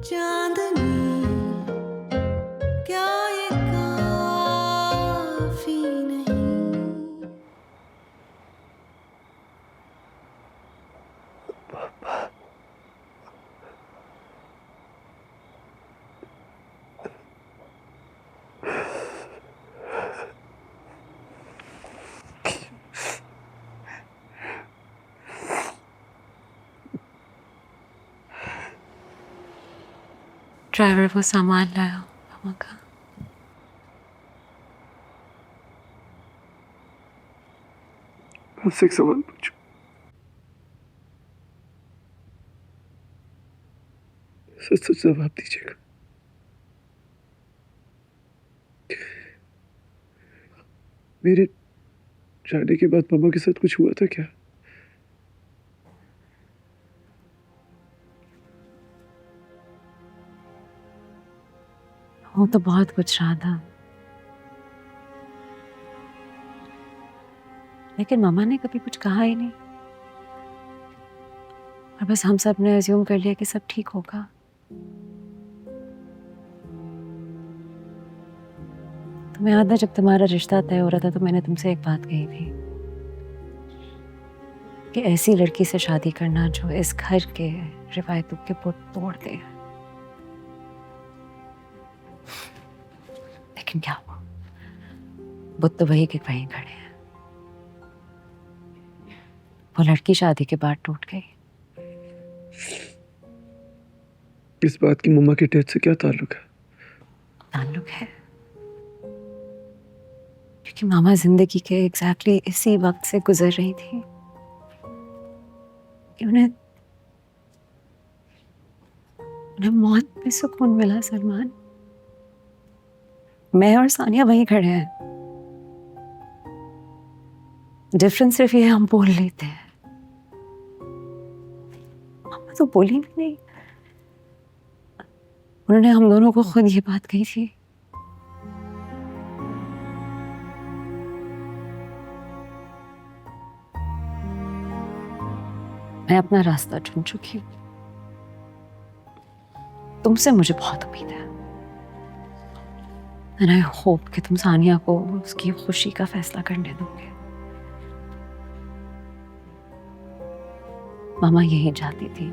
चांदनी क्या ये काफी नहीं। ड्राइवर वो सामान लाया मामा का। मुझसे एक सवाल पूछो। सच सच जवाब दीजिएगा। मेरे जाने के बाद मामा के साथ कुछ हुआ था क्या? वो तो बहुत कुछ रहा था, लेकिन मामा ने कभी कुछ कहा ही नहीं। और बस हम सब ने अज्यूम कर लिया कि सब ठीक होगा। तुम्हें याद है जब तुम्हारा रिश्ता तय हो रहा था तो मैंने तुमसे एक बात कही थी कि ऐसी लड़की से शादी करना जो इस घर के रिवायतों के पुत तोड़ दे। लेकिन क्या हुआ, बुत तो वही के वहीं खड़े हैं। वो लड़की शादी के बाद टूट गई। इस बात की मम्मा के डेथ से क्या ताल्लुक है? ताल्लुक है क्योंकि मामा जिंदगी के एग्जैक्टली इसी वक्त से गुजर रही थी कि उन्हें मौत में सुकून मिला। सलमान, मैं और सानिया वहीं खड़े हैं। डिफरेंस सिर्फ ये हम बोल लेते हैं। मामा तो बोली भी नहीं। उन्होंने हम दोनों को खुद ये बात कही थी। मैं अपना रास्ता चुन चुकी हूँ। तुमसे मुझे बहुत उम्मीद है। एंड आई होप कि तुम सानिया को उसकी खुशी का फैसला करने दोगे। मामा यही चाहती थी।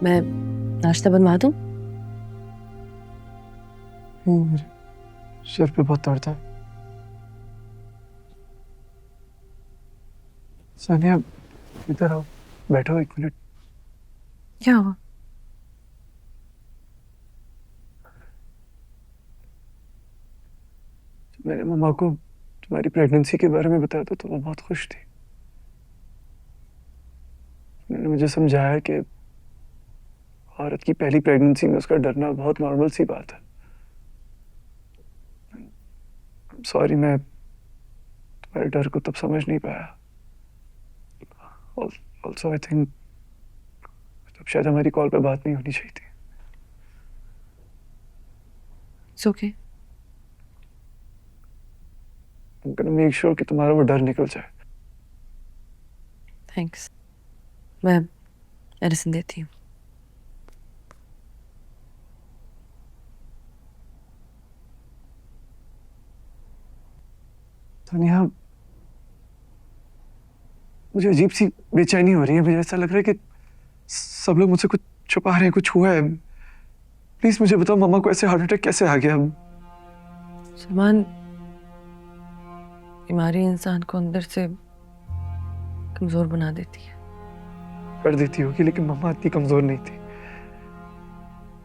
मैं नाश्ता बनवा दूं? मेरे सिर पे बहुत दर्द है। सानिया, इधर आओ, बैठो एक मिनट। क्या हुआ? मैंने मम्मा को तुम्हारी प्रेगनेंसी के बारे में बताया था तो वो बहुत खुश थी। उन्होंने मुझे समझाया कि औरत की पहली प्रेगनेंसी में उसका डरना बहुत नॉर्मल सी बात है। सॉरी, मैं तुम्हारे डर को तब समझ नहीं पाया। ऑल्सो आई थिंक तब शायद हमारी कॉल पे बात नहीं होनी चाहिए थी। It's okay. I'm gonna make sure कि तुम्हारा वो डर निकल जाए। थैंक्स। मैं मेडिसिन देती हूँ। तानिया, मुझे अजीब सी बेचैनी हो रही है। मुझे ऐसा लग रहा है कि सब लोग मुझसे कुछ छुपा रहे हैं, कुछ हुआ है। प्लीज मुझे बताओ, मम्मा को ऐसे हार्ट अटैक कैसे आ गया? सलमान, बीमारी इंसान को अंदर से कमजोर बना देती है। कर देती होगी, लेकिन मम्मा इतनी कमजोर नहीं थी।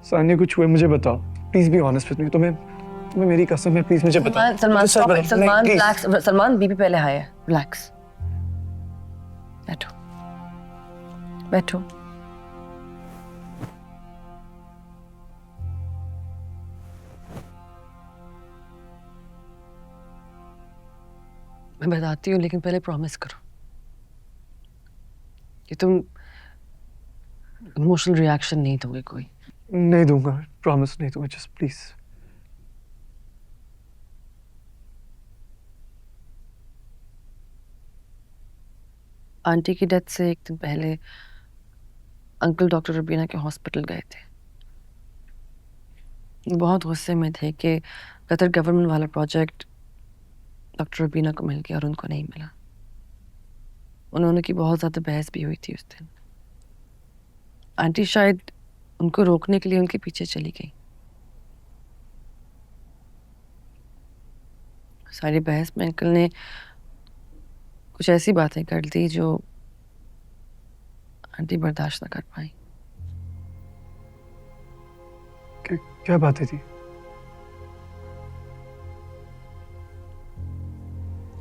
सानिया, कुछ हुआ मुझे बताओ। Please be honest with me. तुम्हें मेरी कसम है, प्लीज मुझे बताओ। सलमान मुझे सच बताओ। सलमान नहीं, रिलैक्स। सलमान बीबी पहले हाई है, रिलैक्स। बैठो बैठो। मैं बताती हूँ, लेकिन पहले प्रॉमिस करो कि तुम इमोशनल रिएक्शन नहीं दोगे कोई। नहीं दूंगा, प्रॉमिस नहीं दूंगा। Just please. आंटी की डेथ से एक दिन पहले अंकल डॉक्टर रुबीना के हॉस्पिटल गए थे। बहुत गुस्से में थे कि कतर गवर्नमेंट वाला प्रोजेक्ट डॉक्टर रुबीना को मिल गया और उनको नहीं मिला। उन्होंने की बहुत ज़्यादा बहस भी हुई थी उस दिन। आंटी शायद उनको रोकने के लिए उनके पीछे चली गई। सारी बहस में अंकल ने कुछ ऐसी बातें कर दी जो आंटी बर्दाश्त न कर पाई। क्या बातें थी?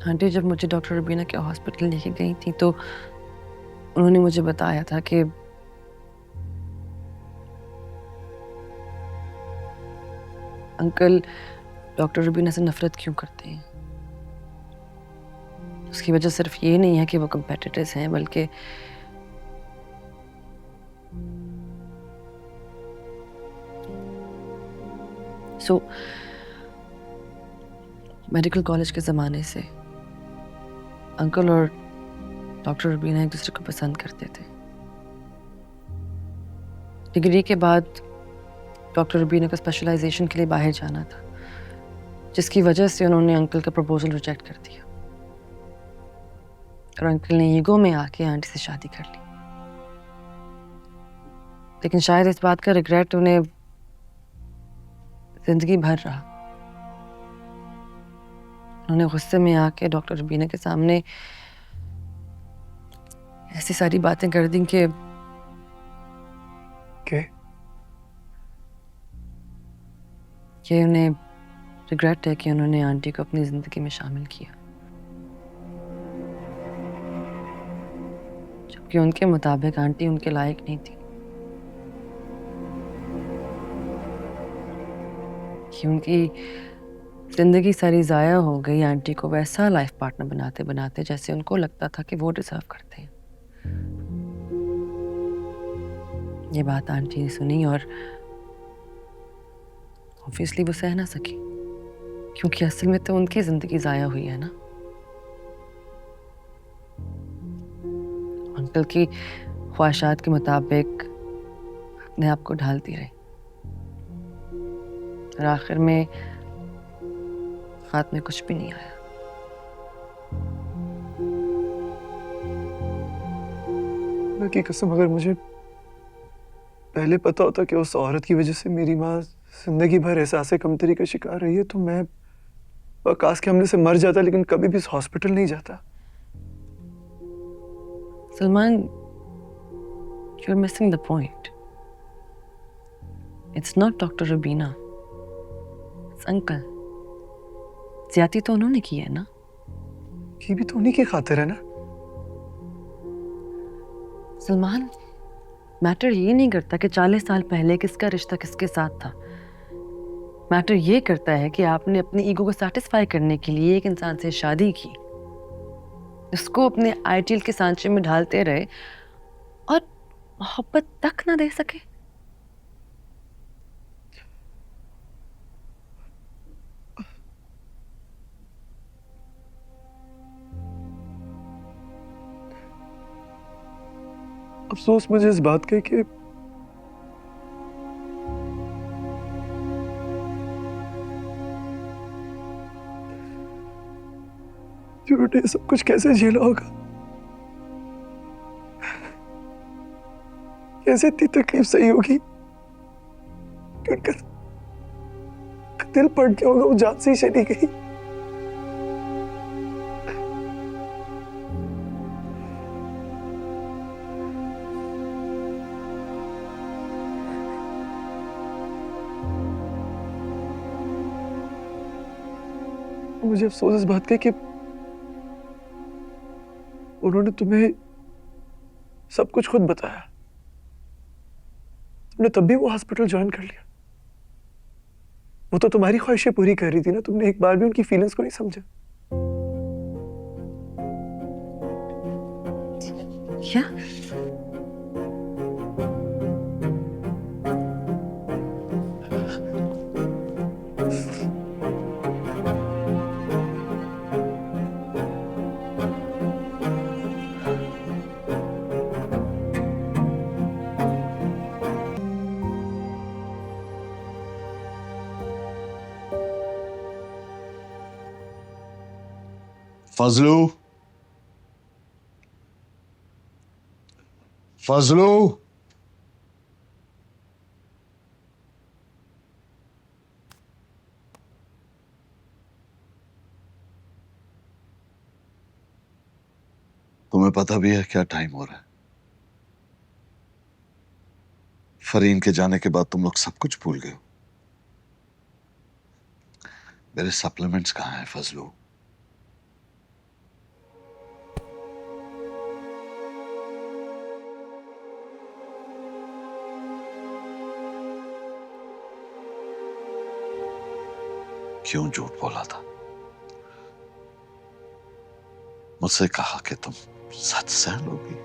आंटी जब मुझे डॉक्टर रुबीना के हॉस्पिटल लेके गई थी तो उन्होंने मुझे बताया था कि अंकल डॉक्टर रुबीना से नफरत क्यों करते हैं। उसकी वजह सिर्फ ये नहीं है कि वो कंपेटिटर्स हैं, बल्कि मेडिकल कॉलेज के ज़माने से अंकल और डॉक्टर रुबीना एक दूसरे को पसंद करते थे। डिग्री के बाद डॉक्टर रुबीना को स्पेशलाइजेशन के लिए बाहर जाना था, जिसकी वजह से उन्होंने अंकल का प्रपोजल रिजेक्ट कर दिया और अंकल ने ईगो में आके आंटी से शादी कर ली। लेकिन शायद इस बात का रिग्रेट उन्हें जिंदगी भर रहा। उन्होंने गुस्से में आके डॉक्टर रुबीना के सामने ऐसी सारी बातें कर दी कि उन्हें रिग्रेट है कि उन्होंने आंटी को अपनी जिंदगी में शामिल किया, जबकि उनके मुताबिक आंटी उनके लायक नहीं थी। कि उनकी जिंदगी सारी ज़ाया हो गई आंटी को वैसा लाइफ पार्टनर बनाते बनाते जैसे उनको लगता था कि वो डिजर्व करते हैं। ये बात आंटी ने सुनी और ऑब्वियसली वो सह ना सकी, क्योंकि असल में तो उनकी जिंदगी ज़ाया हुई है ना। अंकल की ख्वाहिशात के मुताबिक अपने आप को ढालती रही और आखिर में हाथ में कुछ भी नहीं आया। खुदा की कसम, अगर मुझे पहले पता होता कि उस औरत की वजह से मेरी माँ जिंदगी भर एहसास कमतरी का शिकार रही है, तो मैं आकाश के हमले से मर जाता, लेकिन कभी भी इस हॉस्पिटल नहीं जाता। Salman, you're missing the point. It's not Dr. Rubina. It's Uncle. ज्यादती तो उन्होंने की है ना। ये भी तो उन्हीं की खातिर है ना। सलमान, मैटर ये नहीं करता कि 40 साल पहले किसका रिश्ता किसके साथ था। मैटर ये करता है कि आपने अपनी ईगो को सेटिस्फाई करने के लिए एक इंसान से शादी की, उसको अपने आइडियल के सांचे में ढालते रहे और मोहब्बत तक ना दे सके। अफसोस मुझे इस बात का है कि झूठे सब कुछ कैसे झेला होगा, कैसे इतनी तकलीफ सही होगी कि उनका दिल फट गया होगा, वो जान से ही चली गई। मुझे अफसोस इस बात का है कि उन्होंने तुम्हें सब कुछ खुद बताया। तुमने तब भी वो हॉस्पिटल ज्वाइन कर लिया। वो तो तुम्हारी ख्वाहिशें पूरी कर रही थी ना, तुमने एक बार भी उनकी फीलिंग्स को नहीं समझा। क्या? फजलू, फजलू, तुम्हें पता भी है क्या टाइम हो रहा है? फरीन के जाने के बाद तुम लोग सब कुछ भूल गए हो। मेरे सप्लीमेंट्स कहाँ हैं फजलू? क्यों झूठ बोला था? मुझसे कहा कि तुम सच सहन लोगी।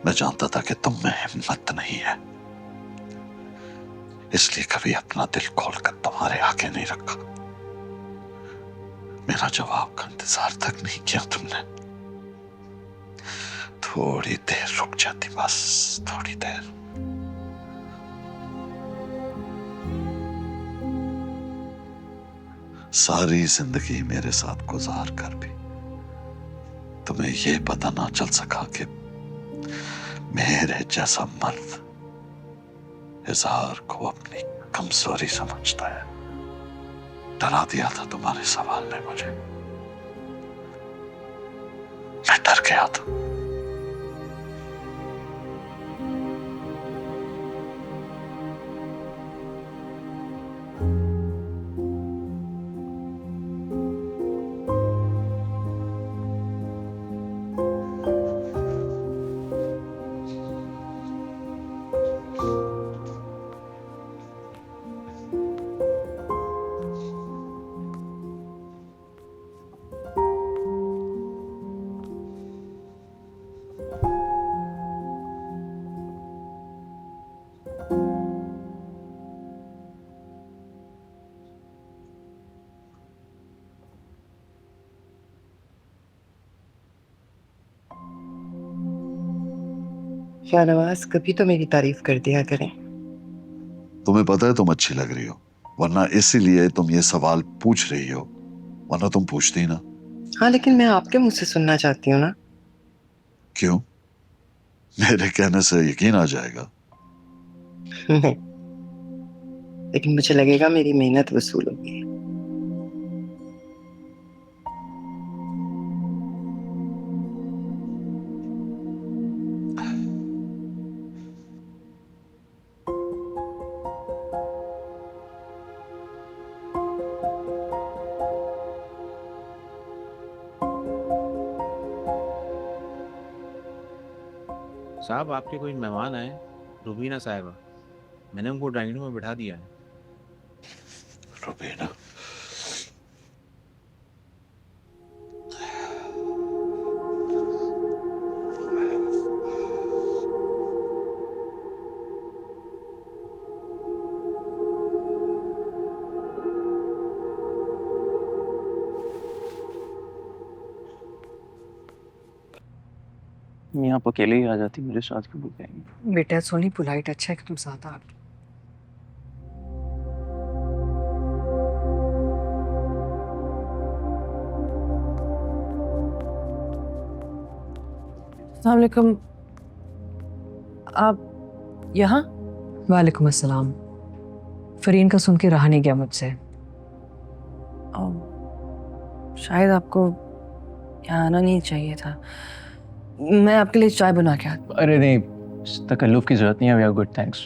मैं जानता था कि तुम में हिम्मत नहीं है, इसलिए कभी अपना दिल खोलकर तुम्हारे आगे नहीं रखा। मेरा जवाब का इंतजार तक नहीं किया तुमने। थोड़ी देर रुक जाती, बस थोड़ी देर। सारी जिंदगी मेरे साथ गुजार कर भी तुम्हें यह पता ना चल सका कि मेरे जैसा मर्द इज़हार को अपनी कमजोरी समझता है। डरा दिया था तुम्हारे सवाल ने मुझे। मैं डर गया था। शाहनवाज, कभी तो मेरी तारीफ कर दिया करें। तुम्हें पता है तुम अच्छी लग रही हो, वरना इसीलिए तुम ये सवाल पूछ रही हो, वरना तुम पूछती ना। हाँ, लेकिन मैं आपके मुंह से सुनना चाहती हूँ ना। क्यों? मेरे कहने से यकीन आ जाएगा। नहीं, लेकिन मुझे लगेगा मेरी मेहनत वसूल होगी। साहब, आपके कोई मेहमान आए, रुबीना साहिबा। मैंने उनको ड्राइंग रूम में बिठा दिया है। रुबीना? मैं आप अकेले ही आ जाती, मेरे साथ क्यों भूल जाएंगे? बेटा सोनी पोलाइट, अच्छा है कि तुम साथ आ गए। अस्सलाम वालेकुम। आप यहाँ? वालेकुम अस्सलाम। फरीन का सुन के रहा नहीं गया मुझसे। शायद आपको यहाँ आना नहीं चाहिए था। मैं आपके लिए चाय बना के आती। अरे नहीं, इस तकल्लुफ़ की जरूरत नहीं है, we are good, thanks.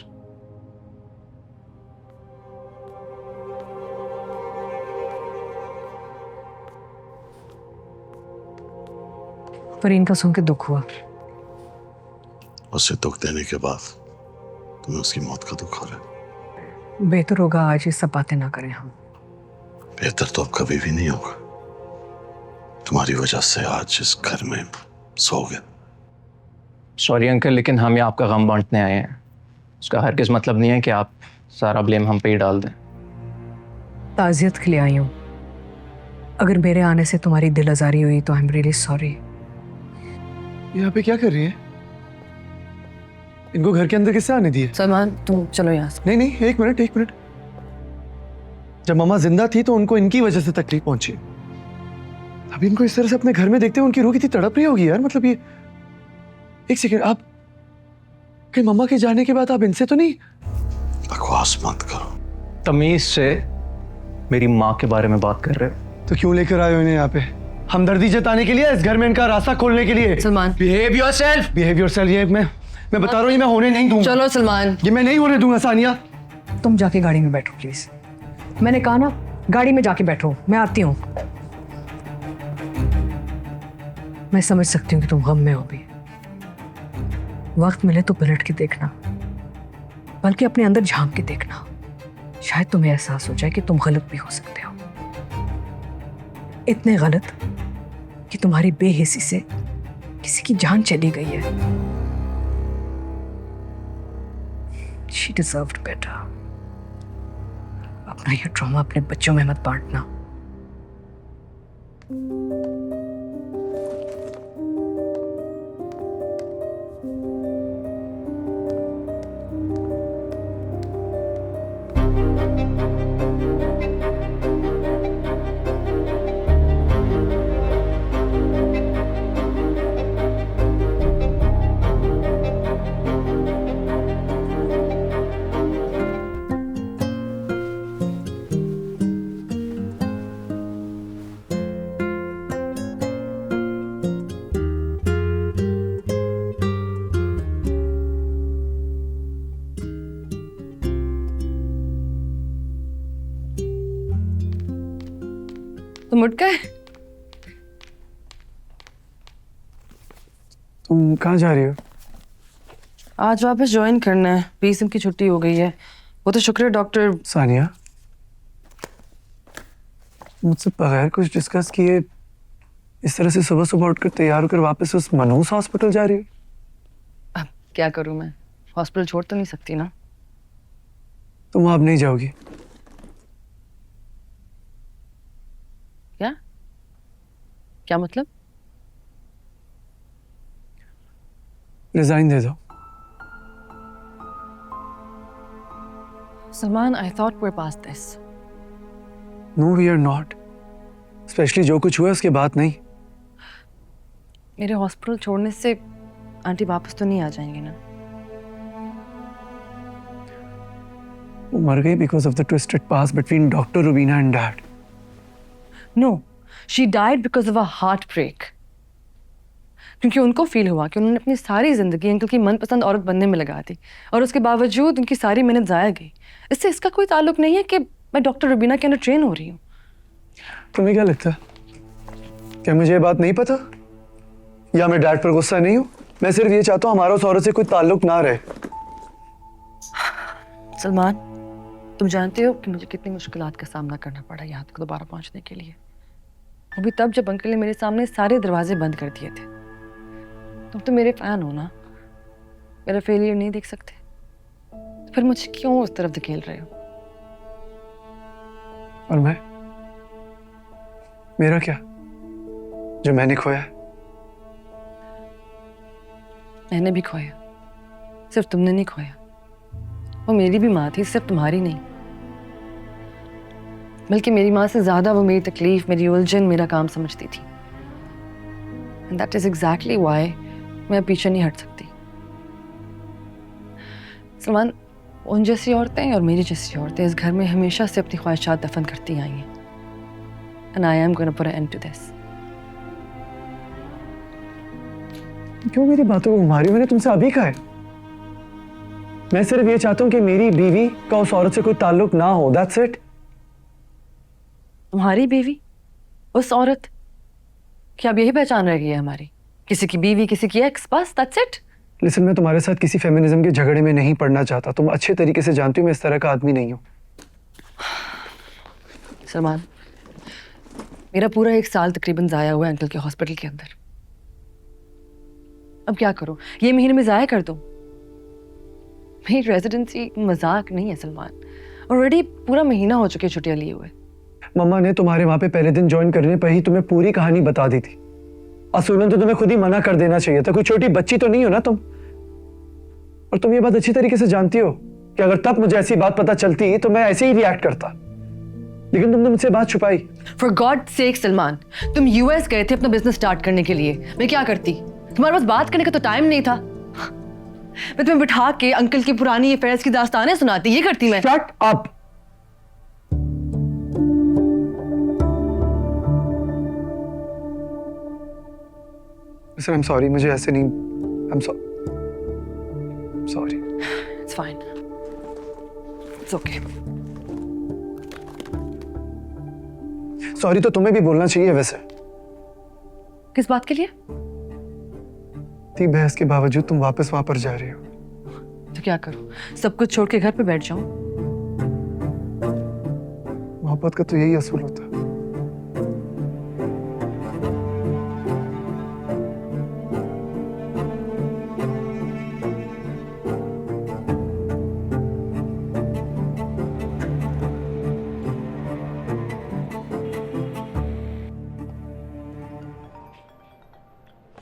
Fareen का सुन के दुख हुआ। उसे दुख देने के बाद तुम्हें उसकी मौत का दुख हो रहा है। बेहतर होगा आज ये सब बातें ना करें हम। बेहतर तो अब कभी भी नहीं होगा। तुम्हारी वजह से आज इस घर में सो गए। सॉरी अंकल, लेकिन हम यहाँ आपका गम बांटने आए हैं। उसका हरगिज़ मतलब नहीं है कि आप सारा ब्लेम हम पे ही डाल दें। ताज़ियत के लिए आई हूँ। अगर मेरे आने से तुम्हारी दिल आज़ारी हुई तो आई एम रियली सॉरी। यहाँ पे क्या कर रही है? इनको घर के अंदर किससे आने दिए? सलमान तुम चलो यहाँ से। नहीं नहीं, एक मिनट। जब मम्मा जिंदा थी तो उनको इनकी वजह से तकलीफ पहुंची। अभी इनको इस तरह से अपने घर में देखते हुए उनकी रूह कितनी तड़प रही होगी यार। मतलब ये, एक सेकंड, आप कहीं मम्मा के जाने के बाद आप इनसे तो नहीं? बकवास मत करो। तमीज़ से मेरी माँ के बारे में बात कर रहे हो तो क्यों लेकर आए हो इन्हें यहाँ पे? हमदर्दी जताने के लिए, इस घर में इनका रास्ता खोलने के लिए? Salman behave yourself. Behave yourself, ये मैं बता रहा हूँ, ये मैं होने नहीं दूंगा। चलो सलमान। ये मैं नहीं होने दूंगा सानिया। तुम जाके गाड़ी में बैठो प्लीज। मैंने कहा ना, गाड़ी में जाके बैठो, मैं आती हूँ। मैं समझ सकती हूँ कि तुम गम में हो भी। वक्त मिले तो पलट के देखना, बल्कि अपने अंदर झांक के देखना। शायद तुम्हें एहसास हो जाए कि तुम गलत भी हो सकते हो। इतने गलत कि तुम्हारी बेहिसी से किसी की जान चली गई है। She deserved better. अपना ये ट्रॉमा अपने बच्चों में मत बांटना। तुम उठ गए? तुम कहाँ जा रही हो? आज वापस ज्वाइन करना है। 20 दिन की छुट्टी हो गई है। वो तो शुक्र है डॉक्टर। सानिया, मुझसे बगैर कुछ डिस्कस किए इस तरह से सुबह सुबह उठकर तैयार होकर वापस उस मनहूस हॉस्पिटल जा रही हो? अब क्या करूं मैं? हॉस्पिटल छोड़ तो नहीं सकती ना। तुम अब नहीं जाओगी? क्या मतलब? रिजाइन दे दो। Salman, I thought we're past this. No we are not. Specially जो कुछ हुआ उसके बाद नहीं। मेरे हॉस्पिटल छोड़ने से आंटी वापस तो नहीं आ जाएंगी ना? वो मर गई because of the twisted past between doctor Rubina and dad. No, she died because of a heartbreak. क्योंकि उनको फील हुआ कि उन्होंने अपनी सारी जिंदगी अंकल की मनपसंद औरत बनने में लगा दी और उसके बावजूद उनकी सारी मेहनत जाया गई। इससे इसका कोई ताल्लुक नहीं है कि मैं डॉक्टर रुबीना के अंडर ट्रेन हो रही हूँ। तुम्हें क्या लगता है? क्या मुझे ये बात नहीं पता? या मैं डैड पर गुस्सा नहीं हूँ? मैं सिर्फ ये चाहता हूँ हमारा उस औरत से कोई ताल्लुक ना रहे। सलमान, तुम जानते हो कि मुझे कितनी मुश्किलात का सामना करना पड़ा यहाँ तक दोबारा पहुँचने के लिए। वो भी तब जब अंकल ने मेरे सामने सारे दरवाजे बंद कर दिए थे। तुम तो मेरे फैन हो ना, मेरा फेलियर नहीं देख सकते? तो फिर मुझे क्यों उस तरफ धकेल रहे हो? और मैं, मेरा क्या जो मैंने खोया है? मैंने भी खोया, सिर्फ तुमने नहीं खोया। वो मेरी भी माँ थी, सिर्फ तुम्हारी नहीं, बल्कि मेरी माँ से ज्यादा वो मेरी तकलीफ, मेरी उलझन, मेरा काम समझती थी। And that is exactly why मैं पीछे नहीं हट सकती। सलमान, उन जैसी औरतें और मेरी जैसी औरतें इस घर में हमेशा से अपनी ख्वाहिशात दफन करती आई हैं। And I am going to put an end to this. क्यों मेरी बातों को घुमा रही हो? मैंने तुमसे अभी कहा है, मैं सिर्फ ये चाहता हूँ कि मेरी बीवी का उस औरत से कोई ताल्लुक ना हो। That's it. तुम्हारी बीवी उस औरत? क्या अब यही पहचान रह गई है हमारी? किसी की बीवी, किसी की एक्स, बस दैट्स इट। लिसन, मैं तुम्हारे साथ किसी फेमिनिज्म के झगड़े में नहीं पड़ना चाहता। तुम अच्छे तरीके से जानती हो मैं इस तरह का आदमी नहीं हूँ। सलमान, मेरा पूरा 1 साल तकरीबन जाया हुआ है अंकल के हॉस्पिटल के अंदर। अब क्या करूं? ये महीने में जाया कर दूं? मेरी रेजिडेंसी मजाक नहीं है सलमान। ऑलरेडी पूरा महीना हो चुके छुट्टियां लिए हुए। मम्मा ने तुम्हारे वहां पे पहले दिन ज्वाइन करने पर ही तुम्हें पूरी कहानी बता दी थी। असूलन तो तुम्हें खुद ही मना कर देना चाहिए था। कोई छोटी बच्ची तो नहीं हो ना तुम। और तुम ये बात अच्छी तरीके से जानती हो कि अगर तब मुझे ऐसी बात पता चलती तो मैं ऐसे ही रिएक्ट करता, लेकिन तुमने मुझसे बात छुपाई। फॉर गॉड सेक सलमान, तुम यूएस गए थे अपना बिजनेस स्टार्ट करने के लिए। मैं क्या करती? तुम्हारे पास बात करने का तो टाइम नहीं था। मैं तुम्हें बिठा के अंकल की पुरानी अफेयर्स की दास्तानें सुनाती, ये करती मैं। Shut up. Sir, I am sorry, मुझे ऐसे नहीं। I am sorry. It's fine, it's okay. Sorry तो तुम्हें भी बोलना चाहिए वैसे। किस बात के लिए? इतनी बहस के बावजूद तुम वापस वहां पर जा रही हो। तो क्या करूं? सब कुछ छोड़ के घर पे बैठ जाऊं? मोहब्बत का तो यही असूल होता है।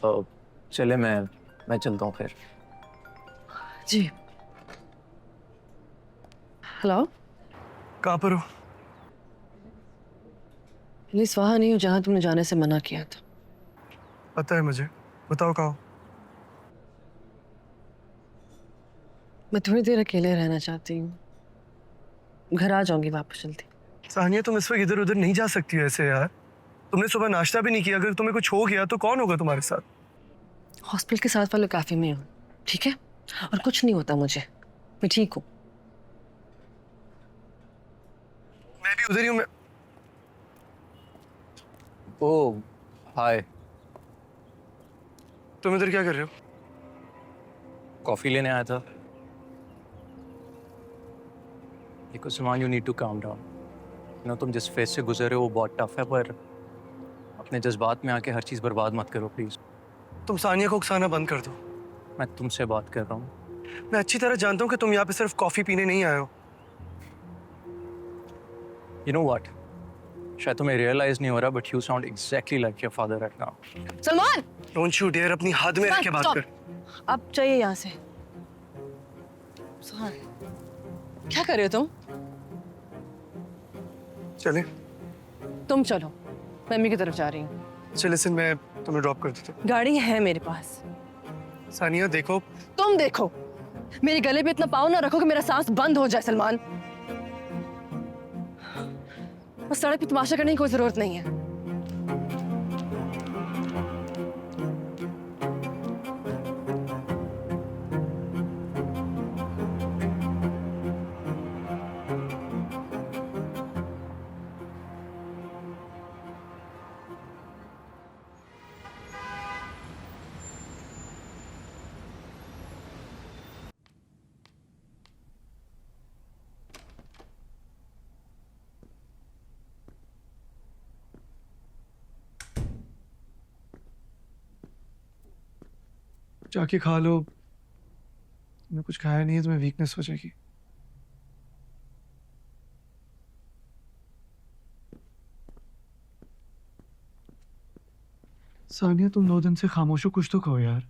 तो चले, मैं चलता हूँ फिर। जी। हेलो, कहाँ पर हो? प्लीज वहां नहीं हो जहां तुमने जाने से मना किया था। पता है मुझे, बताओ कहाँ हो? मैं थोड़ी देर अकेले रहना चाहती हूँ। घर आ जाऊंगी वापस जल्दी। सानिया, तुम इस वक्त इधर उधर नहीं जा सकती हो ऐसे यार। तुमने सुबह नाश्ता भी नहीं किया। अगर तुम्हें कुछ हो गया तो कौन होगा तुम्हारे साथ? हॉस्पिटल के साथ वाले कैफे में हूँ, ठीक है? और कुछ नहीं होता मुझे, मैं ठीक हूँ। मैं भी उधर ही हूँ। मैं ओह हाय, तुम इधर क्या कर रहे हो? कॉफ़ी लेने आया था। देखो Salman, you need to calm down. तुम जिस फेज से गुजरे हो वो बहुत टफ है, पर अपने जज्बात में आके हर चीज़ बर्बाद मत करो प्लीज़। तुम सानिया को उकसाना बंद कर दो। मैं तुमसे बात कर रहा हूँ। मैं अच्छी तरह जानता हूँ कि तुम यहाँ पे सिर्फ कॉफी पीने नहीं आए हो। यू नो व्हाट, शायद तुम्हें रियलाइज नहीं हो रहा, but you sound exactly like your father right now. Salman, don't you dare अपनी हद में रह के बात stop. कर। अब चाहिए यहाँ से। सलमान, क्या कर रहे हो तुम? चले तुम चलो, मैं मम्मी की तरफ जा रही हूँ। चले सिन, मैं तुम्हें ड्रॉप कर देता हूँ। गाड़ी है मेरे पास। सानिया देखो। तुम देखो, मेरे गले पे इतना पाँव ना रखो कि मेरा सांस बंद हो जाए सलमान। बस सड़क पे तमाशा करने की कोई जरूरत नहीं है। जाके खा लो। तुमने कुछ खाया नहीं है, तुम्हें वीकनेस हो जाएगी। सानिया, तुम 2 दिन से खामोश हो, कुछ तो कहो यार।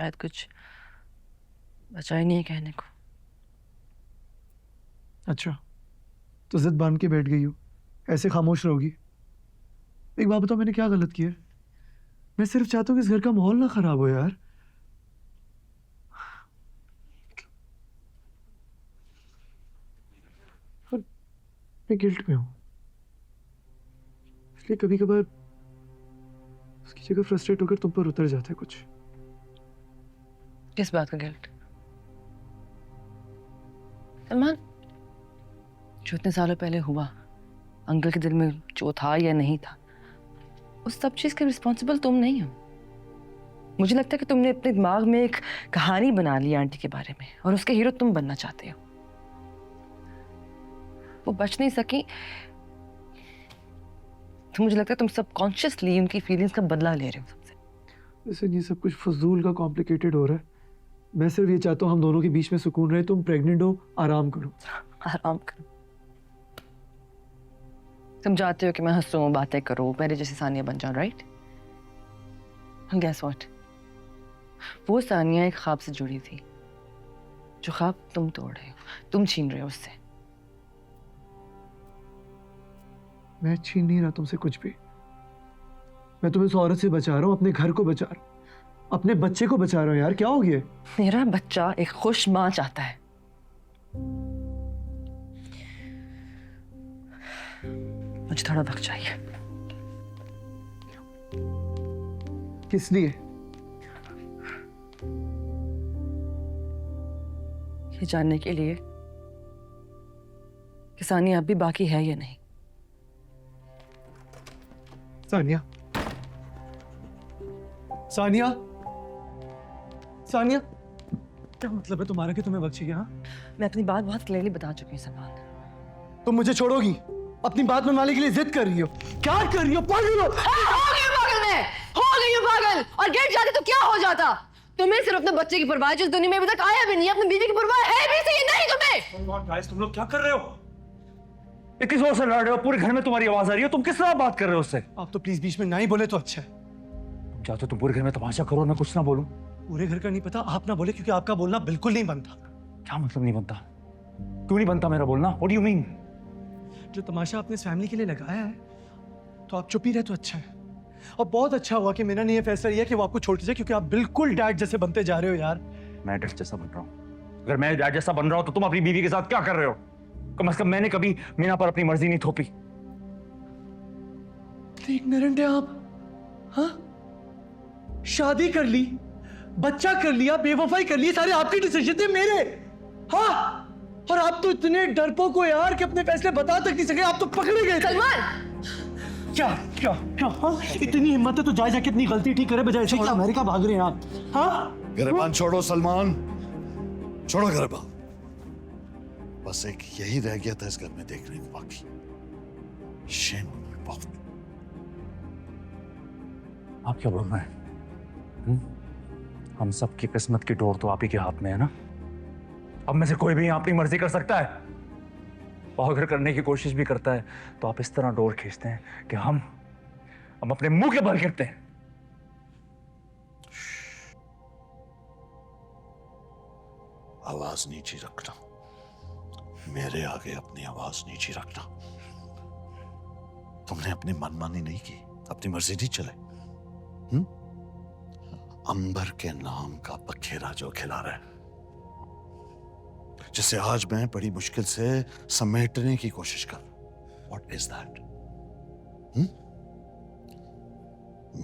शायद कुछ बचा ही नहीं है कहने को। अच्छा, तो जिद बांध के बैठ गई हो, ऐसे खामोश रहोगी? एक बात बताओ, मैंने क्या गलत किया? मैं सिर्फ चाहता हूँ कि इस घर का माहौल ना खराब हो यार। और मैं गिल्ट में हूँ, इसलिए कभी कभार उसकी जगह फ्रस्ट्रेट होकर तुम पर उतर जाता है कुछ। किस बात का गिल्ट? सलमान, जो इतने सालों पहले हुआ, अंकल के दिल में जो था या नहीं था, उस सब चीज के रिस्पॉन्सिबल तुम नहीं हो। मुझे लगता है कि तुमने अपने दिमाग में एक कहानी बना ली आंटी के बारे में, और उसके हीरो तुम बनना चाहते हो। वो बच नहीं सकी, तो मुझे लगता है तुम सबकॉन्शियसली उनकी फीलिंग्स का बदला ले रहे हो सबसे। वैसे ये सब कुछ फजूल का कॉम्प्लिकेटेड हो रहा है। मैं सिर्फ ये चाहता हूँ हम दोनों के बीच में सुकून रहे। तुम प्रेग्नेंट हो, आराम करो। आराम करो? तुम चाहते हो कि मैं हंसूं, बातें करूं, मेरे जैसी सानिया बन जाऊं, राइट? गेस व्हाट, वो सानिया एक ख्वाब से जुड़ी थी, जो ख्वाब तुम तोड़ रहे हो, तुम छीन रहे हो उससे। मैं छीन नहीं रहा तुमसे कुछ भी। मैं तुम्हें उस औरत से बचा रहा हूँ, अपने घर को बचा रहा हूँ, अपने बच्चे को बचा रहा हूँ। यार क्या हो गया? मेरा बच्चा एक खुश माँ चाहता है। मुझे थोड़ा वक्त चाहिए। किस लिए? ये जानने के लिए कि सानिया अब भी बाकी है या नहीं। सानिया, सानिया, सानिया, क्या मतलब है तुम्हारा कि तुम्हें बख्शी? हाँ, मैं अपनी बात बहुत क्लियरली बता चुकी हूँ सलमान। तुम मुझे छोड़ोगी? अपनी बात मनवाने के लिए जिद कर रही हो? क्या कर रही हो? पागल हो? हो गई हूँ पागल। और गिर जाती तो क्या हो जाता? तुम्हें सिर्फ अपने बच्चे की परवाह, जिस दुनिया में अभी तक आया भी नहीं, अपनी बीवी की परवाह है भी सही नहीं तुम्हें। गाइस, तुम लोग क्या कर रहे हो? इतनी जोर से लड़ रहे हो, पूरे घर में तुम्हारी आवाज आ रही है। तुम किस तरह बात कर रहे हो उससे? आप तो प्लीज बीच में ना ही बोले तो अच्छा है। तुम चाहते हो तुम पूरे घर में तमाशा करो, ना कुछ ना बोलूं? पूरे घर का नहीं पता, आप ना बोले, क्योंकि आपका बोलना बिल्कुल नहीं बनता। क्या मतलब नहीं बनता? क्यों नहीं बनता मेरा बोलना? What do you mean? जो तमाशा आपने इस फैमिली के लिए लगाया है, तो आप चुप ही रहे तो अच्छा है। और बहुत अच्छा हुआ कि मैंने ये फैसला लिया कि वो आपको छोड़ दीजिए, क्योंकि आप बिल्कुल डैड जैसे बनते जा रहे हो यार। मैं डैड जैसा बन रहा हूँ? अगर मैं डैड जैसा बन रहा हूँ तो तुम अपनी बीवी के साथ क्या कर रहे हो? कम से कम मैंने कभी मीना पर अपनी मर्जी नहीं थोपी। इग्नोरेंट है आप। हाँ, शादी कर ली, बच्चा कर लिया, बेवफाई कर ली, सारे आपके डिसीजन थे, मेरे। हाँ, और आप तो इतने डरपोक हो यार कि अपने फैसले बता तक नहीं सके। आप तो पकड़े गए। सलमान, क्या क्या क्या? हाँ, इतनी हिम्मत है तो जाके अपनी गलती ठीक करे, बजाय ऐसे कि अमेरिका भाग रहे हैं आप। हाँ, गिरबान छोड़ो सलमान, छोड़ो गिरबान। बस एक यही रह गया था इस घर में देखने को बाकी। शेम बहुत। आप क्या बोल रहे हैं? हम सबकी किस्मत की डोर तो आप ही के हाथ में है ना। अब में से कोई भी अपनी मर्जी कर सकता है, और अगर करने की कोशिश भी करता है तो आप इस तरह डोर खींचते हैं कि हम अपने मुंह के बल गिरते हैं। आवाज नीचे रखना, मेरे आगे अपनी आवाज नीचे रखना। तुमने अपनी मनमानी नहीं की, अपनी मर्जी नहीं चले। अंबर के नाम का बखेरा जो खिला रहा है, जिसे आज मैं बड़ी मुश्किल से समेटने की कोशिश कर। What is that?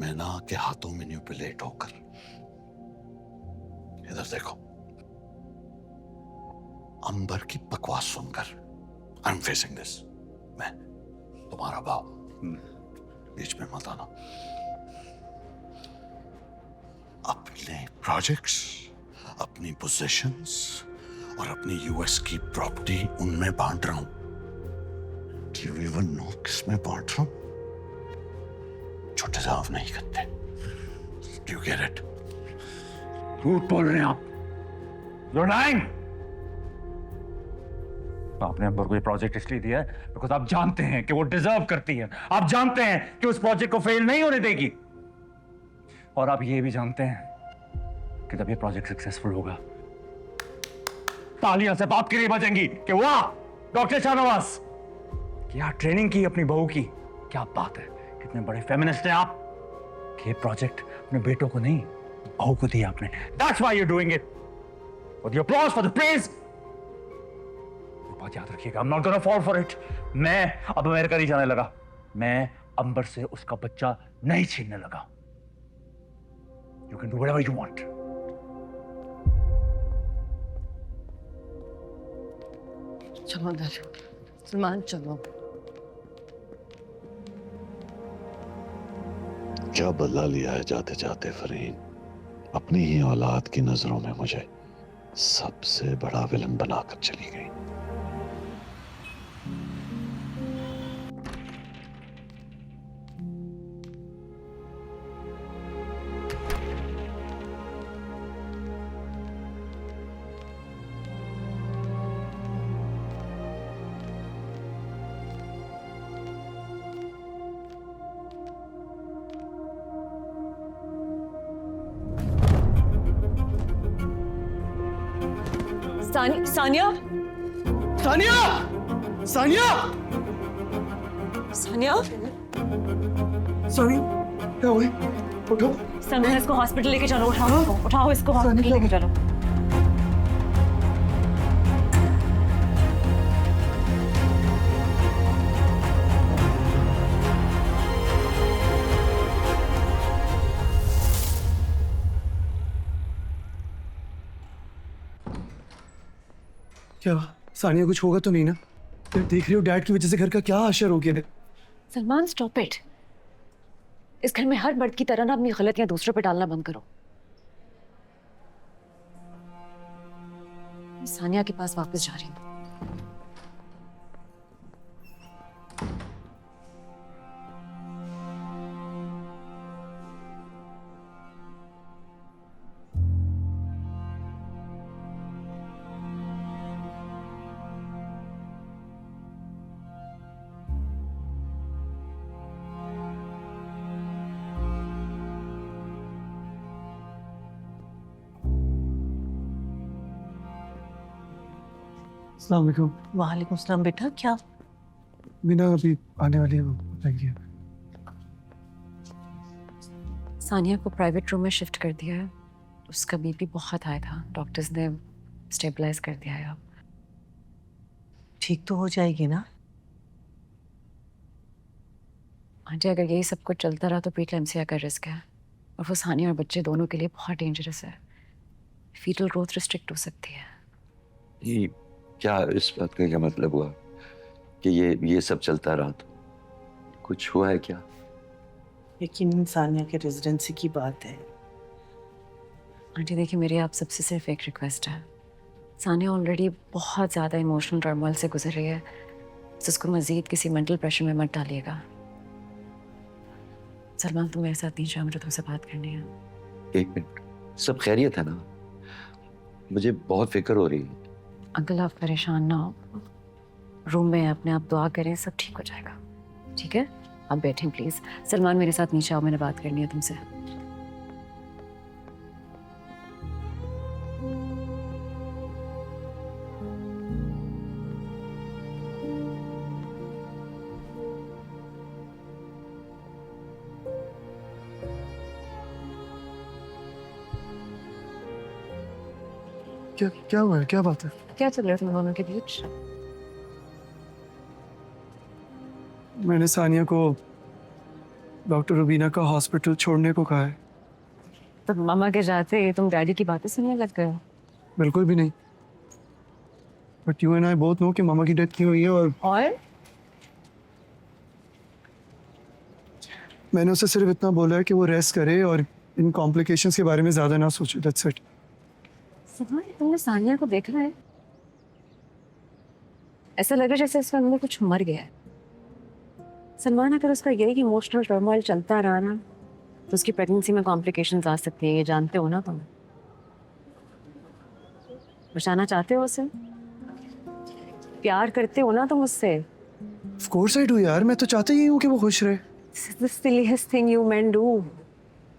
मैना के हाथों मैनिपुलेट होकर। इधर देखो, अंबर की बकवास सुनकर आई एम फेसिंग दिस। मैं तुम्हारा बाप, बीच में मत आना। अपने प्रोजेक्ट्स, अपनी पोजीशंस और अपनी यूएस की प्रॉपर्टी उनमें बांट रहा हूं। Do you even know किसमें बांट रहा हूं? जो डिजर्व नहीं करते। Do you get it? झूठ बोल रहे हैं आप। You're lying. आपने अंबर को ये प्रोजेक्ट इसलिए दिया है बिकॉज आप जानते हैं कि वो डिजर्व करती है। आप जानते हैं कि उस प्रोजेक्ट को फेल नहीं होने देगी, और आप ये भी जानते हैं कि तब ये प्रोजेक्ट सक्सेसफुल होगा। तालियां से बात के लिए बजेंगी कि वाह डॉक्टर शाहनवाज, क्या ट्रेनिंग की अपनी बहू की, क्या बात है, कितने बड़े फेमिनिस्ट हैं आप कि ये प्रोजेक्ट अपने बेटों को नहीं बहू को दिया आपने। That's why you're doing it. For the applause, for the praise. बात याद रखिएगा, I'm not gonna fall for it. मैं अब अमेरिका नहीं जाने लगा, मैं अंबर से उसका बच्चा नहीं छीनने लगा। You can do whatever you want. चलो अंदर, सलमान चलो। क्या बदला लिया है जाते जाते फरीन, अपनी ही औलाद की नजरों में मुझे सबसे बड़ा विलन बनाकर चली गई। सानिया, सानिया, सानिया, सानिया, सानिया, क्या हुई? उठो। सानिया इसको हॉस्पिटल लेके चलो, उठाओ इसको हॉस्पिटल लेके चलो। क्या सानिया, कुछ होगा तो नहीं ना? देख रही हो डैड की वजह से घर का क्या असर हो गया है। Salman stop it. इस घर में हर मर्द की तरह ना अपनी गलतियां दूसरों पे डालना बंद करो। मैं सानिया के पास वापस जा रही हूँ। अस्सलाम वालेकुम। वालेकुम सलाम बेटा, क्या? मीना अभी आने वाली है, थैंक यू। सानिया को प्राइवेट रूम में शिफ्ट कर दिया है। उसका बीपी बहुत हाई था, डॉक्टर्स ने स्टेबलाइज कर दिया है। अब ठीक तो हो जाएगी ना? आंटी अगर यही सब कुछ चलता रहा तो प्रीक्लेम्सिया का रिस्क है, और वो सानिया और बच्चे दोनों के लिए बहुत डेंजरस है। फीटल ग्रोथ रिस्ट्रिक्ट हो सकती है। ये क्या इस बात का क्या मतलब हुआ कि ये सब चलता रहा तो कुछ हुआ है क्या? लेकिन सानिया के रेजिडेंसी की बात है। आंटी देखिए, मेरी आप सबसे सिर्फ एक रिक्वेस्ट है। सानिया ऑलरेडी बहुत ज़्यादा इमोशनल टर्मोइल से गुजर रही है, तो उसको मज़ीद किसी मेंटल प्रेशर में मत डालिएगा। सलमान तुम मेरे साथ नीचे, मुझे तुमसे बात करनी है। एक मिनट, सब खैरियत है ना? मुझे बहुत फिक्र हो रही है। अंकल आप परेशान ना हो, रूम में अपने आप दुआ करें, सब ठीक हो जाएगा। ठीक है, आप बैठें प्लीज। सलमान मेरे साथ नीचे आओ, मैंने बात करनी है तुमसे। क्या हुआ है, क्या बात है? क्या चल रहा है तुम दोनों के बीच? मैंने सानिया को डॉक्टर रुबीना का हॉस्पिटल छोड़ने को कहा है। तो मामा के जाते तुम डैडी की बातें सुनने लग गए हो? बिल्कुल भी नहीं, but you and I both know कि मामा की डेथ क्यों हुई है। और मैंने उसे सिर्फ इतना बोला है कि वो रेस्ट करे और इन कॉम्प्लिकेशंस के बारे में ज्यादा ना सोचे, दैट्स इट। सलमान, तुमने सानिया को देखा है? ऐसा लग रहा है जैसे इसके अंदर कुछ मर गया है। सलमान, अगर उसका यही इमोशनल टर्मोइल चलता रहा ना तो उसकी प्रेगनेंसी में कॉम्प्लिकेशंस आ सकती है, ये जानते हो ना तुम? बचाना चाहते हो उसे? प्यार करते हो ना तुम उससे? ऑफ कोर्स आई डू यार, मैं तो चाहता ही हूँ कि वो खुश रहे। This is the silliest thing you men do.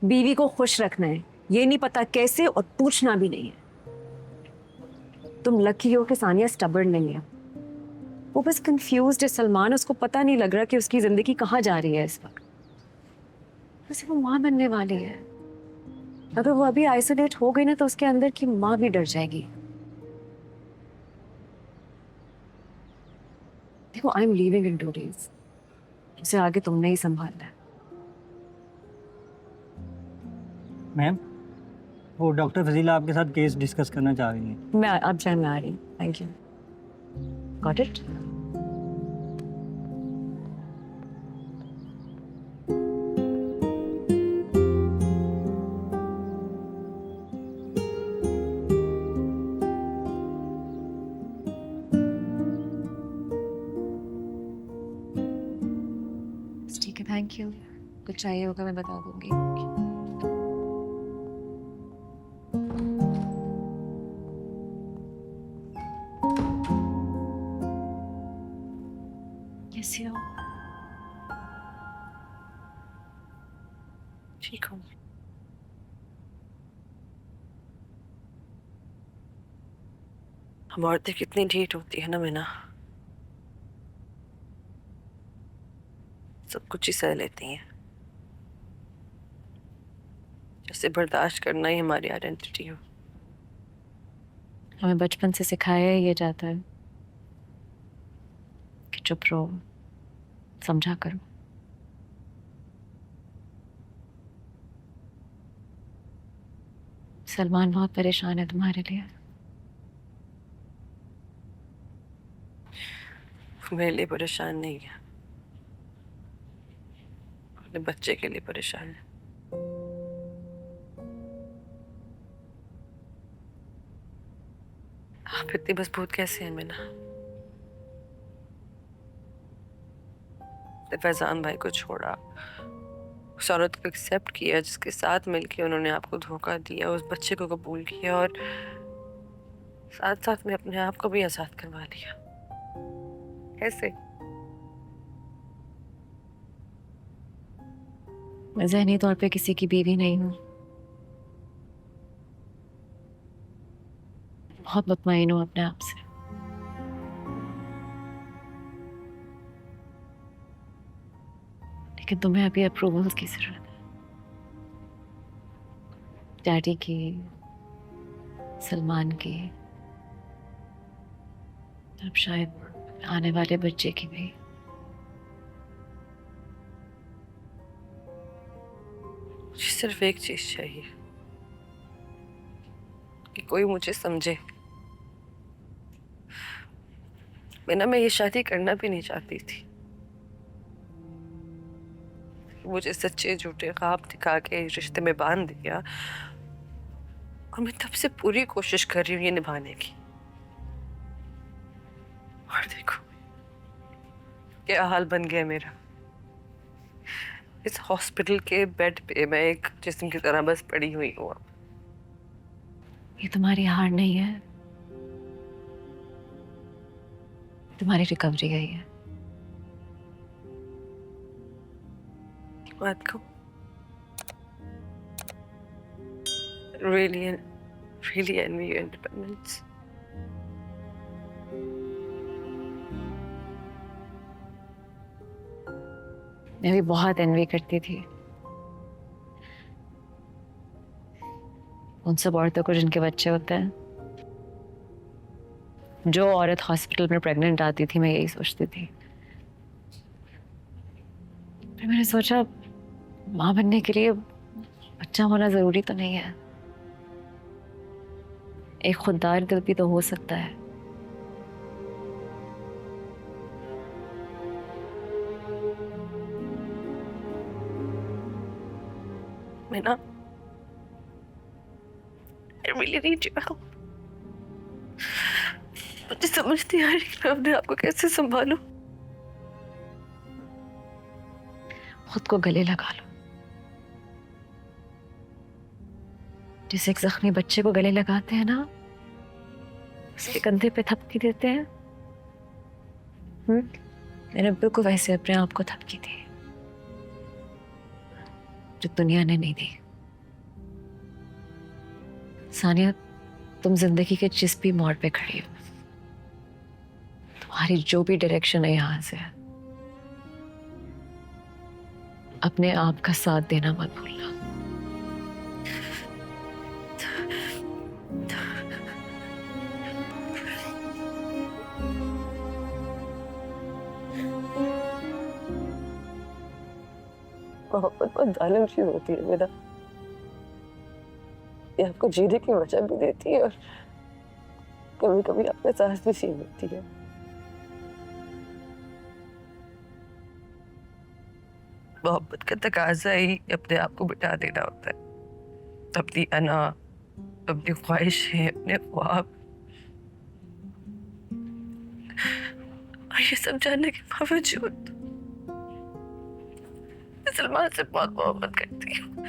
बीवी को खुश रखना है, ये नहीं पता कैसे और पूछना भी नहीं है। तुम लकी हो कि सानिया स्टबर्न नहीं है, वो बस कंफ्यूज्ड है सलमान, उसको पता नहीं लग रहा कि उसकी जिंदगी कहाँ जा रही है इस वक्त। वैसे वो माँ बनने वाली है, अगर वो अभी आइसोलेट हो गई ना तो उसके अंदर की माँ भी डर जाएगी। देखो I am leaving in 2 days, उसे आगे तुमने ही संभालना है। मैम, वो डॉक्टर फजीला आपके साथ केस डिस्कस करना चाह रही है। मैं अब जाए, मैं आ रही हूँ। Thank you. Got it. ठीक है, थैंक यू। कुछ चाहिए होगा मैं बता दूंगी। कैसे हो? ठीक हूँ। हम औरतें कितनी ढीठ होती है ना मीना, सब कुछ ही सह लेती हैं, जैसे बर्दाश्त करना ही हमारी आइडेंटिटी हो। हमें बचपन से सिखाया ही ये जाता है कि चुप रहो, समझा करो। सलमान बहुत परेशान है तुम्हारे लिए। मेरे लिए परेशान नहीं है, अपने बच्चे के लिए परेशान है। आप इतनी मजबूत कैसे हैं मीना? फैजान भाई को छोड़ा, उस औरत को एक्सेप्ट किया जिसके साथ मिलके उन्होंने आपको धोखा दिया, उस बच्चे को कबूल किया और साथ साथ में अपने आप को भी आजाद करवा लिया। कैसे? मैं ज़हनी तौर पे किसी की बीवी नहीं हूँ, बहुत मुतमईन हूँ अपने आप से। लेकिन तुम्हें अभी अप्रूवल्स की जरूरत है, डैडी की, सलमान की, अब शायद आने वाले बच्चे की भी। मुझे सिर्फ एक चीज चाहिए कि कोई मुझे समझे। मैं ये शादी करना भी नहीं चाहती थी, मुझे सच्चे झूठे ख्वाब दिखा के रिश्ते में बांध दिया और मैं तब से पूरी कोशिश कर रही हूँ ये निभाने की। और देखो क्या हाल बन गया मेरा। इस हॉस्पिटल के बेड पे मैं एक जिस्म की तरह बस पड़ी हुई हूँ। ये तुम्हारी हार नहीं है, तुम्हारी रिकवरी है ये। बात को really envy your independence. मैं भी बहुत एनवी करती थी उन सब औरतों को जिनके बच्चे होते हैं। जो औरत हॉस्पिटल में प्रेग्नेंट आती थी मैं यही सोचती थी। फिर मैंने सोचा माँ बनने के लिए बच्चा होना जरूरी तो नहीं है, एक खुददार दिल भी तो हो सकता है। Meena, I really need your help. मुझे समझ नहीं आ रही मैं अपने आप को कैसे संभालूं। खुद को गले लगा लो, जैसे एक जख्मी बच्चे को गले लगाते हैं ना, उसके कंधे पे थपकी देते हैं। मैंने बिल्कुल वैसे अपने आप को थपकी दी जो दुनिया ने नहीं दी। सानिया, तुम जिंदगी के जिस भी मोड़ पे खड़ी हो, तुम्हारी जो भी डायरेक्शन है यहां से, अपने आप का साथ देना मत भूलना। मोहब्बत बहुत जालिम चीज होती है मेरा, ये आपको जीने की वजह भी देती है और कभी कभी आपका सांस भी छीन लेती है। मोहब्बत का तकाजा ही अपने आप को बिठा देना होता है, अपनी अना, अपनी ख्वाहिशें, अपने ख्वाब, और ये सब जानने के बावजूद सलमान से बहुत मोहब्बत करती हूँ।